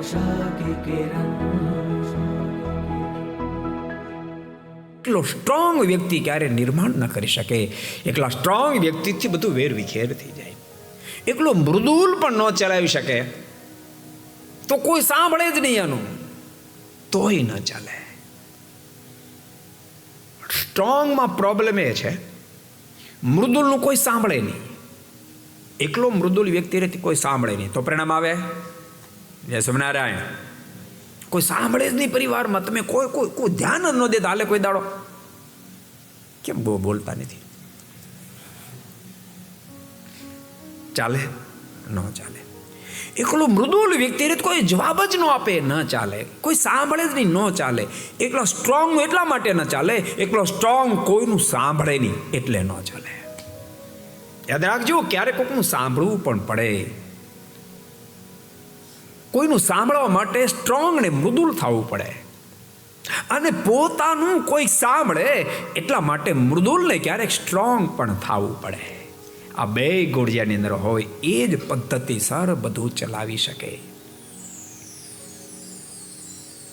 आशा की किरण। એટલો સ્ટ્રોંગ વ્યક્તિ ક્યારે નિર્માણ ન કરી શકે. એકલા સ્ટ્રોંગ વ્યક્તિથી બધું વેર વિખેર થઈ જાય. એકલો મૃદુલ પણ ન ચલાવી શકે તો કોઈ સાંભળે જ નહીં એનું, તોય ન ચાલે. સ્ટ્રોંગમાં પ્રોબ્લેમ એ છે મૃદુલનું કોઈ સાંભળે નહીં. એકલો મૃદુલ વ્યક્તિ રહેતી કોઈ સાંભળે નહીં તો પરિણામ આવે જય સ્વામિનારાયણ. કોઈ સાંભળે જ નહીં પરિવારમાં. તમે કોઈ ધ્યાન જ ન દેતા હાલે કોઈ દાડો કેમ બોલતા નથી? ચાલે? ન ચાલે. એકલો મૃદુલ વ્યક્તિ રહે કોઈ જવાબ જ ન આપે, ન ચાલે. કોઈ સાંભળે જ નહીં, ન ચાલે. એકલો સ્ટ્રોંગ એટલા માટે ન ચાલે, એકલો સ્ટ્રોંગ કોઈનું સાંભળે નહીં એટલે ન ચાલે. યાદ રાખજો, ક્યારેક કોઈનું સાંભળવું પણ પડે. કોઈનું સાંભળવા માટે સ્ટ્રોંગ ને મૃદુલ થવું પડે. અને પોતાનું કોઈ સાંભળે એટલા માટે મૃદુલ ને ક્યારેક સ્ટ્રોંગ પણ થવું પડે. આ બે ગોળિયાની અંદર હોય એ જ પદ્ધતિસર બધું ચલાવી શકે.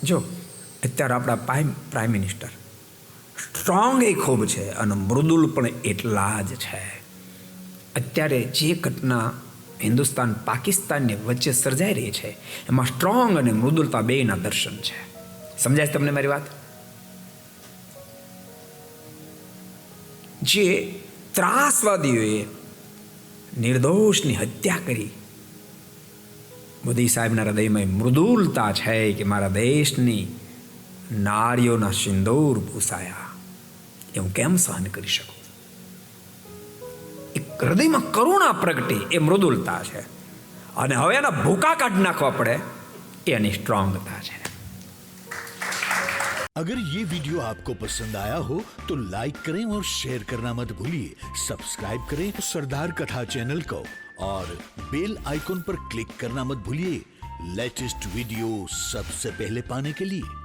જો અત્યારે આપણા પ્રાઇમ મિનિસ્ટર સ્ટ્રોંગ એ ખૂબ છે અને મૃદુલ પણ એટલા જ છે. અત્યારે જે ઘટના હિન્દુસ્તાન પાકિસ્તાનની વચ્ચે સર્જાઈ રહી છે એમાં સ્ટ્રોંગ અને મૃદુલતા બેયના દર્શન છે. સમજાય છે તમને મારી વાત? જે ત્રાસવાદીઓએ નિર્દોષની હત્યા કરી, મોદી સાહેબના હૃદયમાં મૃદુલતા છે કે મારા દેશની નારીઓના સિંદૂર ભૂસાયા એ હું કેમ સહન કરી શકું? હૃદયમાં કરુણા પ્રગટી એ મૃદુલતા છે. અને હવે એના ભૂકા કાઢી નાખવા પડે એની સ્ટ્રોંગતા છે. अगर ये वीडियो आपको पसंद आया हो तो लाइक करें और शेयर करना मत भूलिए. सब्सक्राइब करें सरदार कथा चैनल को और बेल आइकॉन पर क्लिक करना मत भूलिए लेटेस्ट वीडियो सबसे पहले पाने के लिए.